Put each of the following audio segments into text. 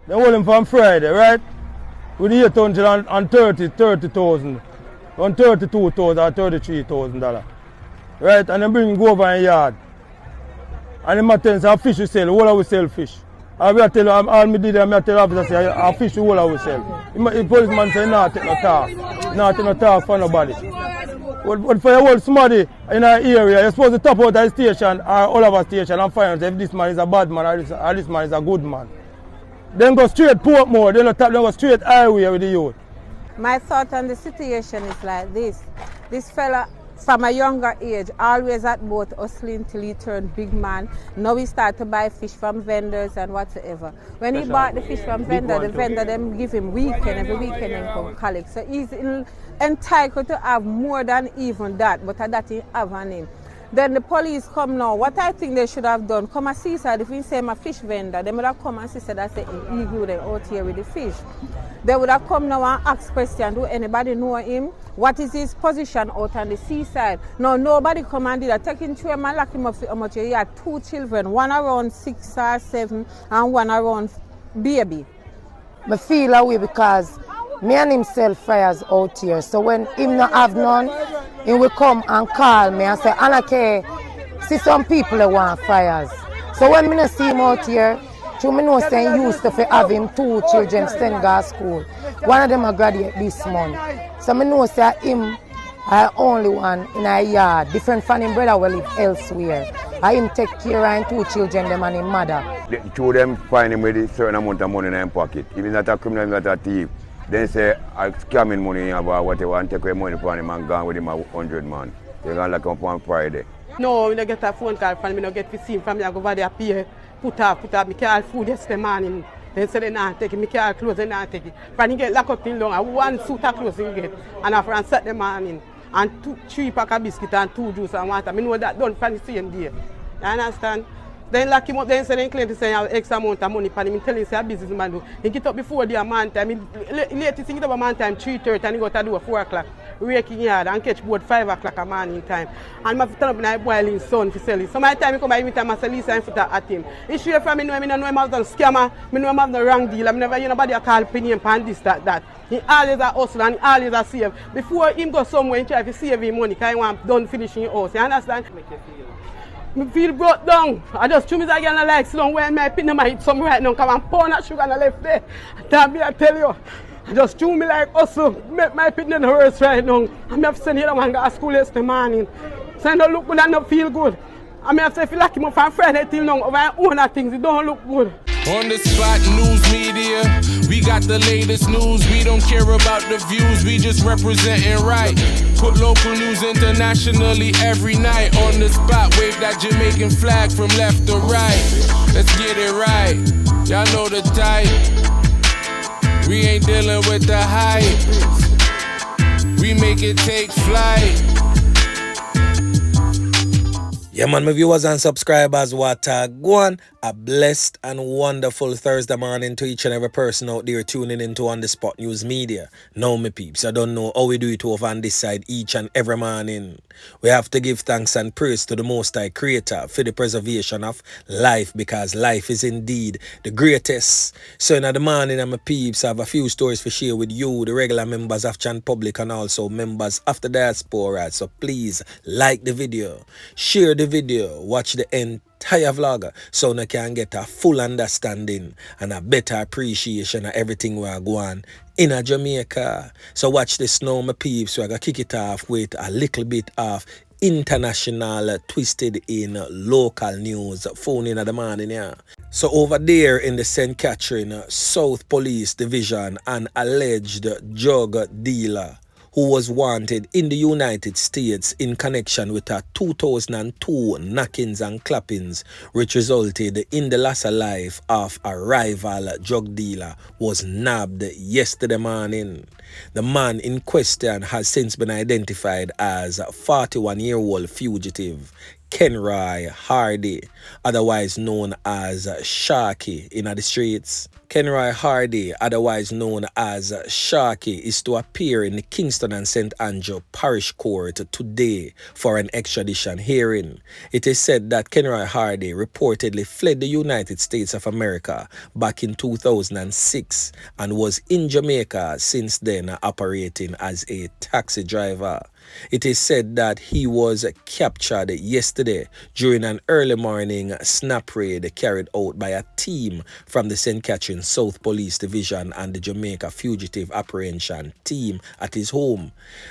They hold him from Friday, right? With 830,000, on 32,000 or $33,000. Right? And then bring him go over in yard. And him tell us, fish we sell, all we sell fish. And we tell all me did, I tell officer say, our fish we all we sell. The policeman say, no, take no talk. No, take no talk for nobody. But for your whole somebody in our area, you're supposed to top out the station or all of our station and find out if this man is a bad man or this man is a good man. Then go straight Portmore, then go straight highway with the youth. My thought on the situation is like this. This fella from a younger age, always at boat hustling till he turned big man. Now he start to buy fish from vendors and whatsoever. When he bought the fish from vendor, the vendor them give him every weekend and come collect. So he's entitled to have more than even that, but that he have on him. Then the police come now. What I think they should have done, come and see side, if we say I'm a fish vendor, they would have come and see that say he good out here with the fish. They would have come now and ask questions, do anybody know him? What is his position out on the seaside? No, nobody come and did that. Taking to him and lock him up for how much he had 2 children, one around 6 or 7 and one around baby. I feel away because me and himself fires out here. So when him not have none, he will come and call me and say, Anake, see some people that want fires. So when me not see him out here, to me know say he used to have him 2 children send to school. One of them a graduate this month. So me know say him I only one in a yard, different from him brother will live elsewhere. I him take care of him 2 children them and his mother. The 2 of them find him with a certain amount of money in his pocket. If he's not a criminal, he's not a thief. Then say, I scamming money about whatever and take away money from him and gone with him 100 man. They're going to lock him on Friday. No, I don't get a phone call from him, I don't get to see him from me. I go over there, pay, put up, me carry food yesterday morning. Then say they not take it, me carry clothes, they not take it. From he get locked up in long, 1 suit of clothes he get. And after I set the morning, and 3 pack of biscuit and 2 juice and water. I know that done from the same day. You understand? Then lock him up, then say they claim to say I have X amount of money for him. He tell him say a businessman do. He get up before the man time. Latest he get up a man time 3:30 and he go to do 4 o'clock. Raking yard and catch boat 5 o'clock a morning time. And I turn up in a boiling sun to sell it. So my time he come by every time I sell Lisa and foot at him. He straight from me know him have no scammer, me know him have no wrong deal. I never hear nobody call penny and this, that. He always a hustle and always a save. Before him go somewhere and try to save him money, because he want done finishing his house. You understand? I feel brought down. I just chew me again and like slow when my pin might hit some right now. Come and pour that sugar on the left there. I tell you. I just chew me like hustle. Make my pin in the worst right now. I have to send him and go to school yesterday morning. So I don't look good and don't feel good. I have to feel like him from Friday till now. Over my own things, it don't look good. On the spot news media, we got the latest news. We don't care about the views, we just representing right. Put local news internationally every night. On the spot, wave that Jamaican flag from left to right. Let's get it right, y'all know the type. We ain't dealing with the hype. We make it take flight. Yeah, man, my viewers and subscribers, what go on. A blessed and wonderful Thursday morning to each and every person out there tuning into On The Spot News Media. Now, my peeps, I don't know how we do it over on this side each and every morning. We have to give thanks and praise to the Most High Creator for the preservation of life, because life is indeed the greatest. So in the morning, my peeps, I have a few stories to share with you, the regular members of Chan Public and also members of the diaspora. So please like the video, share the video, watch the entire vlog so you can get a full understanding and a better appreciation of everything we are going in a Jamaica. So watch this now, my peeps. We're going to kick it off with a little bit of international twisted in local news phone in the morning. Yeah. So over there in the St. Catherine South Police Division, an alleged drug dealer who was wanted in the United States in connection with a 2002 knockings and clappings, which resulted in the loss of life of a rival drug dealer, was nabbed yesterday morning. The man in question has since been identified as a 41-year-old fugitive, Kenroy Hardy, otherwise known as Sharky, in the streets. Kenroy Hardy, otherwise known as Sharky, is to appear in the Kingston and St. Andrew Parish Court today for an extradition hearing. It is said that Kenroy Hardy reportedly fled the United States of America back in 2006 and was in Jamaica since then, operating as a taxi driver. It is said that he was captured yesterday during an early morning snap raid carried out by a team from the St. Catherine South Police Division and the Jamaica Fugitive Apprehension Team at his home.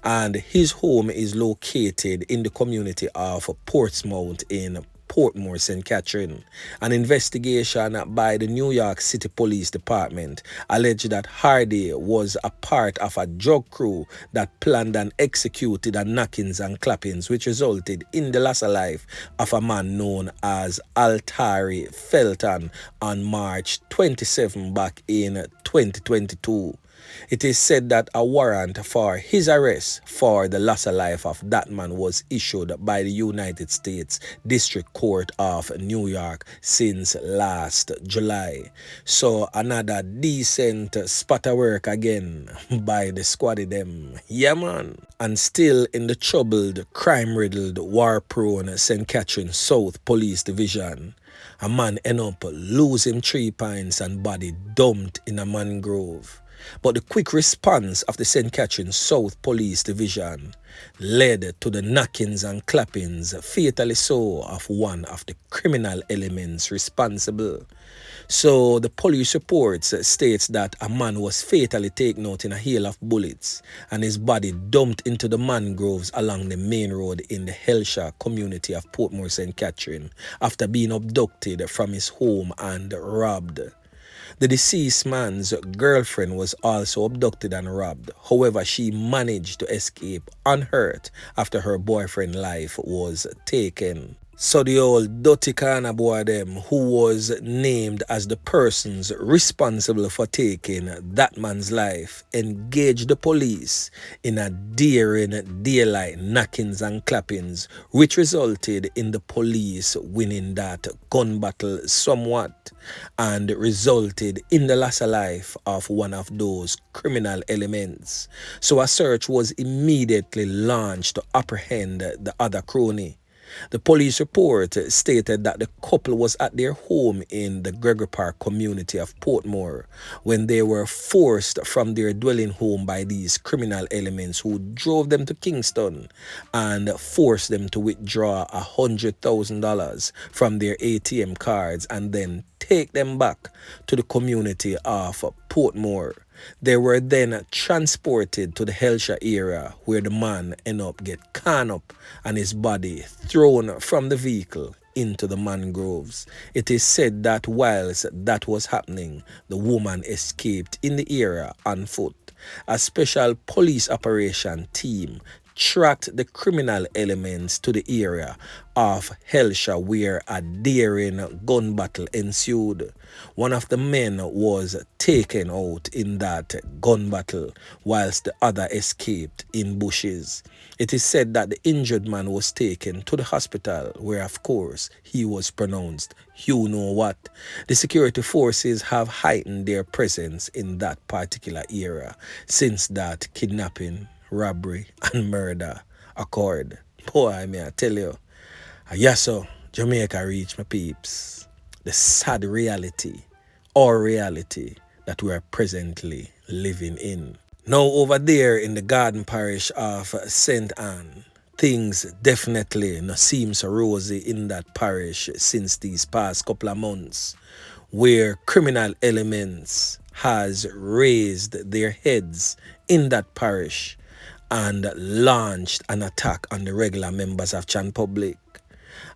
And his home is located in the community of Portsmouth in Portmore, St. Catherine. An investigation by the New York City Police Department alleged that Hardy was a part of a drug crew that planned and executed a knockings and clappings, which resulted in the loss of life of a man known as Altari Felton on March 27 back in 2022. It is said that a warrant for his arrest for the loss of life of that man was issued by the United States District Court of New York since last July. So another decent spot of work again by the squaddy them. Yeah, man. And still in the troubled, crime-riddled, war-prone St. Catherine South Police Division, a man ended up losing 3 pints and body dumped in a mangrove. But the quick response of the St. Catherine South Police Division led to the knockings and clappings, fatally so, of one of the criminal elements responsible. So the police reports states that a man was fatally taken out in a hail of bullets and his body dumped into the mangroves along the main road in the Helshaw community of Portmore, St. Catherine, after being abducted from his home and robbed. The deceased man's girlfriend was also abducted and robbed. However, she managed to escape unhurt after her boyfriend's life was taken. So the old dirty kind of boy them who was named as the persons responsible for taking that man's life engaged the police in a daring daylight knockings and clappings, which resulted in the police winning that gun battle somewhat and resulted in the loss of life of one of those criminal elements. So a search was immediately launched to apprehend the other crony. The police report stated that the couple was at their home in the Gregory Park community of Portmore when they were forced from their dwelling home by these criminal elements who drove them to Kingston and forced them to withdraw $100,000 from their ATM cards and then take them back to the community of Portmore. They were then transported to the Helshaw area where the man ended up get caught up and his body thrown from the vehicle into the mangroves. It is said that whilst that was happening, the woman escaped in the area on foot. A special police operation team tracked the criminal elements to the area of Helshaw where a daring gun battle ensued. One of the men was taken out in that gun battle whilst the other escaped in bushes. It is said that the injured man was taken to the hospital where of course he was pronounced you know what. The security forces have heightened their presence in that particular area since that kidnapping, robbery and murder occurred. Boy, may I tell you, yes so Jamaica reached my peeps. The sad reality, or reality, that we are presently living in. Now over there in the Garden Parish of St. Anne, things definitely no seem so rosy in that parish since these past couple of months, where criminal elements has raised their heads in that parish and launched an attack on the regular members of Chan Public.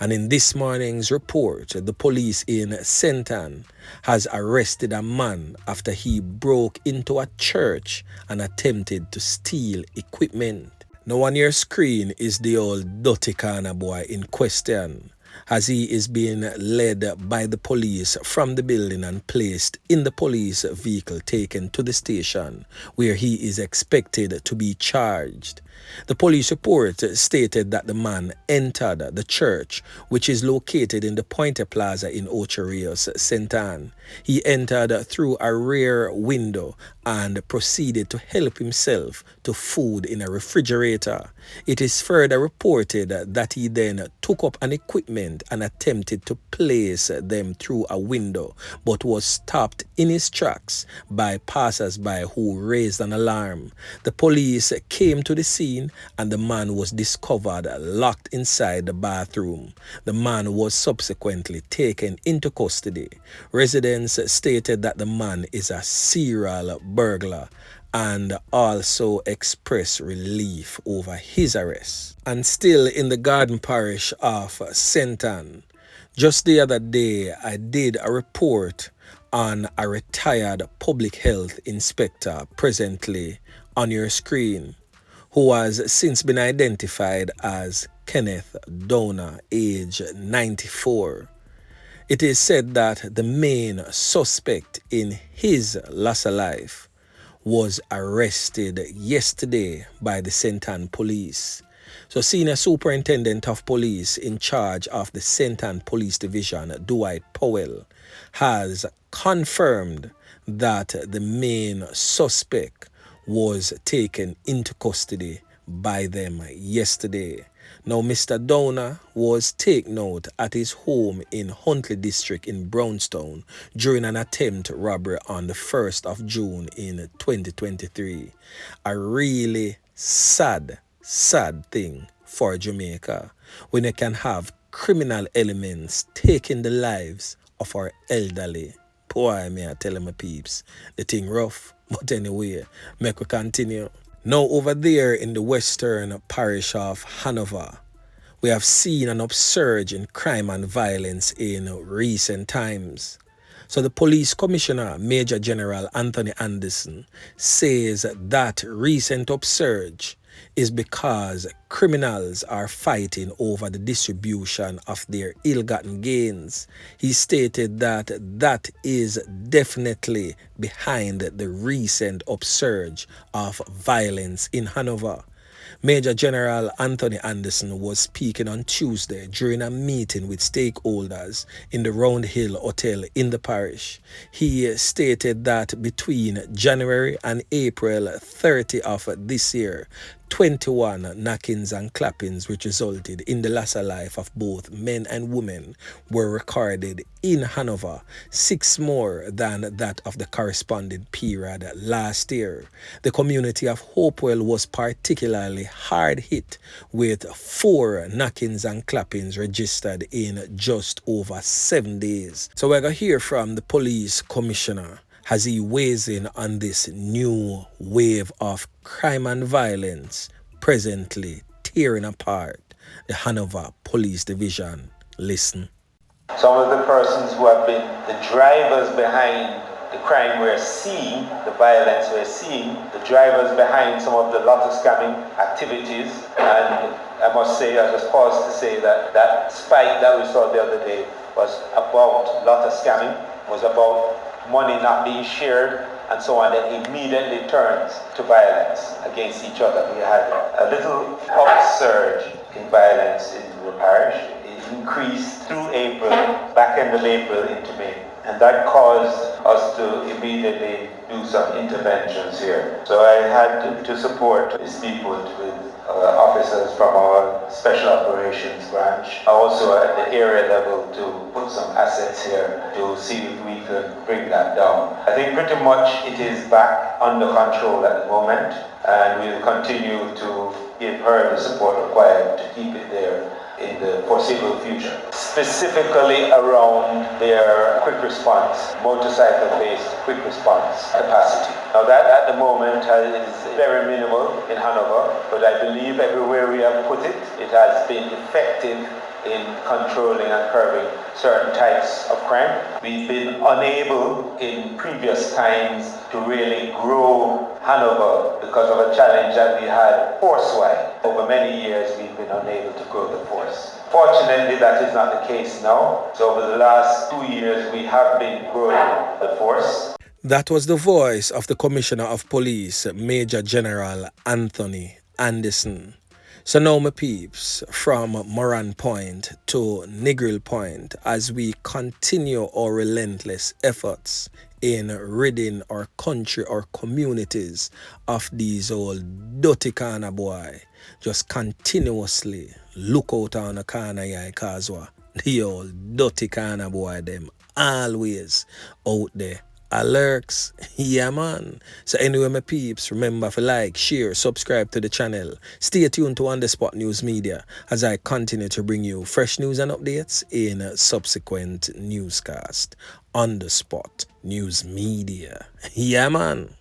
And in this morning's report, the police in St. Anne has arrested a man after he broke into a church and attempted to steal equipment. Now on your screen is the old dirty corner boy in question. as he is being led by the police from the building and placed in the police vehicle taken to the station where he is expected to be charged. The police report stated that the man entered the church, which is located in the Puente Plaza in Ocho Rios, St. Ann. He entered through a rear window and proceeded to help himself to food in a refrigerator. It is further reported that he then took up an equipment and attempted to place them through a window, but was stopped in his tracks by passers-by who raised an alarm. The police came to the scene and the man was discovered locked inside the bathroom. The man was subsequently taken into custody. Residents stated that the man is a serial burglar and also expressed relief over his arrest. And still in the Garden Parish of St. Ann, just the other day I did a report on a retired public health inspector presently on your screen, who has since been identified as Kenneth Downer, age 94. It is said that the main suspect in his loss of life was arrested yesterday by the St. Ann police. So Senior Superintendent of Police in charge of the St. Ann Police Division, Dwight Powell, has confirmed that the main suspect was taken into custody by them yesterday. Now, Mr. Downer was taken out at his home in Huntley District in Brownstown during an attempt robbery on the 1st of June in 2023. A really sad thing for Jamaica when you can have criminal elements taking the lives of our elderly. Boy, may I tell my peeps, the thing rough. But anyway, make we continue. Now over there in the western parish of Hanover, we have seen an upsurge in crime and violence in recent times. So the police commissioner, Major General Anthony Anderson, says that recent upsurge is because criminals are fighting over the distribution of their ill-gotten gains. He stated that that is definitely behind the recent upsurge of violence in Hanover. Major General Anthony Anderson was speaking on Tuesday during a meeting with stakeholders in the Round Hill Hotel in the parish. He stated that between January and April 30 of this year, 21 knockings and clappings which resulted in the loss of life of both men and women were recorded in Hanover, 6 more than that of the corresponding period last year. The community of Hopewell was particularly hard hit with 4 knockings and clappings registered in just over 7 days. So we're going to hear from the police commissioner as he weighs in on this new wave of crime and violence presently tearing apart the Hanover Police Division. Listen. Some of the persons who have been the drivers behind the crime we're seeing, the violence we're seeing, the drivers behind some of the lotto scamming activities. And I must say, I just paused to say that that spike that we saw the other day was about lotto scamming, was about money not being shared, and so on, that immediately turns to violence against each other. We had a little upsurge in violence in the parish. It increased through April, back end of April into May. And that caused us to immediately do some interventions here. So I had to support speak with officers from our Special Operations Branch, also at the area level to put some assets here to see if we could bring that down. I think pretty much it is back under control at the moment, and we'll continue to give her the support required to keep it there in the foreseeable future. Specifically around their quick response, motorcycle-based quick response capacity. Now that at the moment is very minimal in Hanover, but I believe everywhere we have put it, it has been effective in controlling and curbing certain types of crime. We've been unable in previous times to really grow Hanover because of a challenge that we had force-wide. Over many years, we've been unable to grow the force. Fortunately, that is not the case now. So over the last 2 years, we have been growing the force. That was the voice of the Commissioner of Police, Major General Anthony Anderson. So now, my peeps, from Moran Point to Negril Point, as we continue our relentless efforts in ridding our country, our communities of these old dirty corner boy, just continuously look out on the corner here, cause the old dirty corner boy them always out there. Alerts, yeah man. So anyway, my peeps, remember to like, share, subscribe to the channel. Stay tuned to On The Spot News Media as I continue to bring you fresh news and updates in subsequent newscast. On The Spot News Media, yeah man.